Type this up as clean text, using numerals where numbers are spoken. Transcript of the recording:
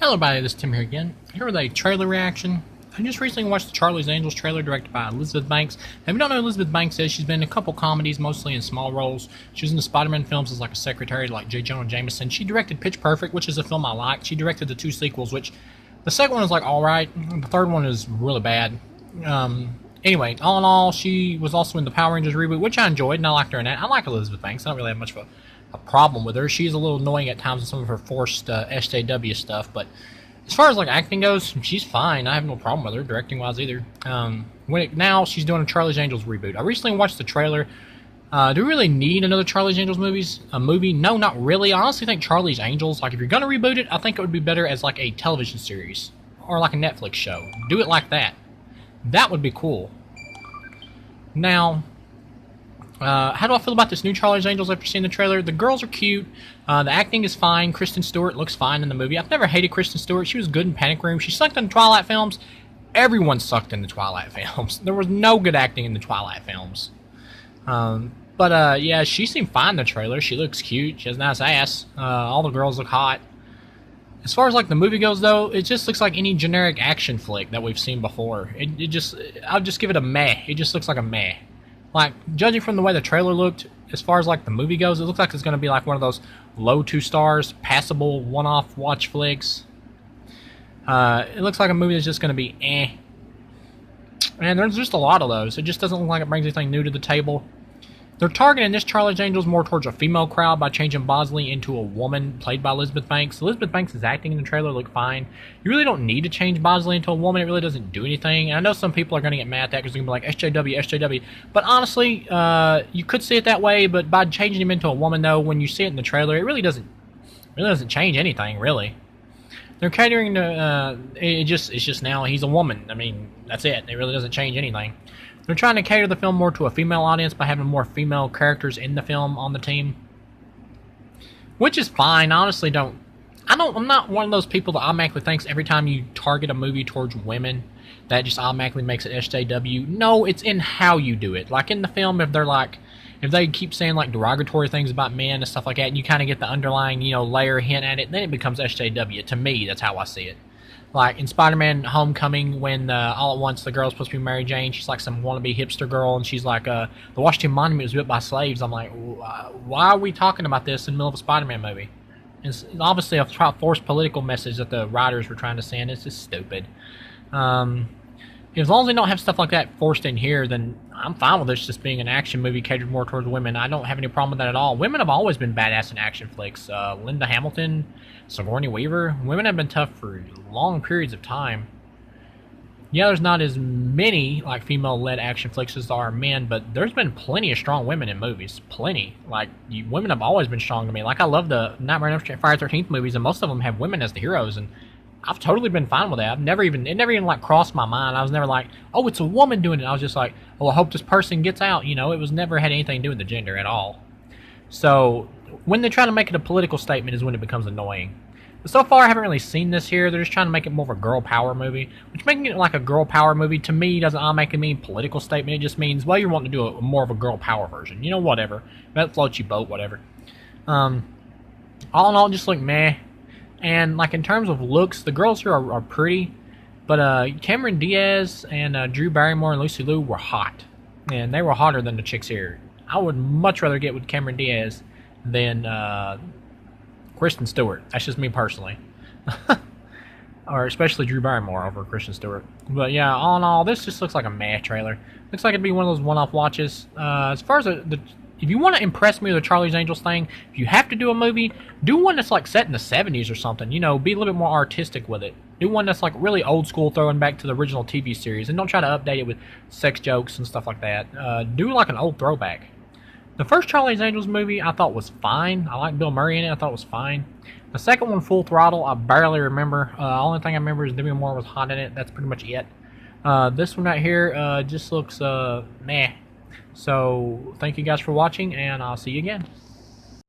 Hello everybody, this is Tim here again, here with a trailer reaction. I just recently watched the Charlie's Angels trailer directed by Elizabeth Banks. Now, if you don't know who Elizabeth Banks is, she's been in a couple comedies, mostly in small roles. She was in the Spider-Man films as like a secretary to like J. Jonah Jameson. She directed Pitch Perfect, which is a film I like. She directed the two sequels, which the second one is like alright, the third one is really bad. Anyway, all in all, she was also in the Power Rangers reboot, which I enjoyed, and I liked her in that. I like Elizabeth Banks. I don't really have much of a problem with her. She's a little annoying at times with some of her forced SJW stuff, but as far as like acting goes, she's fine. I have no problem with her directing wise either. Now she's doing a Charlie's Angels reboot. I recently watched the trailer. Do we really need another Charlie's Angels movie? No, not really. I honestly think Charlie's Angels, like if you're gonna reboot it, I think it would be better as like a television series or like a Netflix show. Do it like that. That would be cool. Now, how do I feel about this new Charlie's Angels after seeing the trailer? The girls are cute. The acting is fine. Kristen Stewart looks fine in the movie. I've never hated Kristen Stewart. She was good in Panic Room. She sucked in the Twilight films. Everyone sucked in the Twilight films. There was no good acting in the Twilight films. Yeah, she seemed fine in the trailer. She looks cute. She has a nice ass. All the girls look hot. As far as like the movie goes, though, it just looks like any generic action flick that we've seen before. I'll just give it a meh. It just looks like a meh. Like, judging from the way the trailer looked, as far as like the movie goes, it looks like it's going to be like one of those low 2 stars, passable one-off watch flicks. It looks like a movie that's just going to be eh. And there's just a lot of those. It just doesn't look like it brings anything new to the table. They're targeting this Charlie's Angels more towards a female crowd by changing Bosley into a woman played by Elizabeth Banks. Elizabeth Banks' acting in the trailer looked fine. You really don't need to change Bosley into a woman. It really doesn't do anything. And I know some people are going to get mad at that because they're going to be like, SJW, SJW. But honestly, you could see it that way. But by changing him into a woman, though, when you see it in the trailer, it really doesn't change anything, really. They're catering to, it's just now he's a woman. I mean, that's it. It really doesn't change anything. They're trying to cater the film more to a female audience by having more female characters in the film on the team, which is fine. Honestly, I'm not one of those people that automatically thinks every time you target a movie towards women that just automatically makes it SJW. No, it's in how you do it. Like in the film, if they keep saying like derogatory things about men and stuff like that, and you kind of get the underlying, layer hint at it, then it becomes SJW. To me, that's how I see it. Like in Spider-Man Homecoming, when all at once the girl's supposed to be Mary Jane, she's like some wannabe hipster girl, and she's like, the Washington Monument was built by slaves. I'm like, why are we talking about this in the middle of a Spider-Man movie? It's obviously a forced political message that the writers were trying to send. It's just stupid. As long as they don't have stuff like that forced in here, then I'm fine with this just being an action movie catered more towards women. I don't have any problem with that at all. Women have always been badass in action flicks. Linda Hamilton, Sigourney Weaver. Women have been tough for long periods of time. Yeah, there's not as many like female-led action flicks as there are men, but there's been plenty of strong women in movies. Plenty. Like, women have always been strong to me. Like, I love the Nightmare on Elm Street, Friday the 13th movies, and most of them have women as the heroes, and I've totally been fine with that. It never even like crossed my mind. I was never like, oh, it's a woman doing it. I was just like, oh, I hope this person gets out. It was never had anything to do with the gender at all. So when they try to make it a political statement is when it becomes annoying. But so far, I haven't really seen this here. They're just trying to make it more of a girl power movie, which making it like a girl power movie to me doesn't automatically mean political statement. It just means, well, you're wanting to do more of a girl power version. Whatever. That floats your boat, whatever. All in all, just like meh. And like in terms of looks, the girls here are pretty, but Cameron Diaz and Drew Barrymore and Lucy Liu were hot, and they were hotter than the chicks here. I would much rather get with Cameron Diaz than Kristen Stewart. That's just me personally, or especially Drew Barrymore over Kristen Stewart. But yeah, all in all, this just looks like a meh trailer. Looks like it'd be one of those one-off watches. As far as if you want to impress me with the Charlie's Angels thing, if you have to do a movie, do one that's like set in the 70s or something. Be a little bit more artistic with it. Do one that's like really old school, throwing back to the original TV series, and don't try to update it with sex jokes and stuff like that. Do like an old throwback. The first Charlie's Angels movie I thought was fine. I like Bill Murray in it. I thought it was fine. The second one, Full Throttle, I barely remember. Only thing I remember is Demi Moore was hot in it. That's pretty much it. This one right here just looks meh. So, thank you guys for watching, and I'll see you again.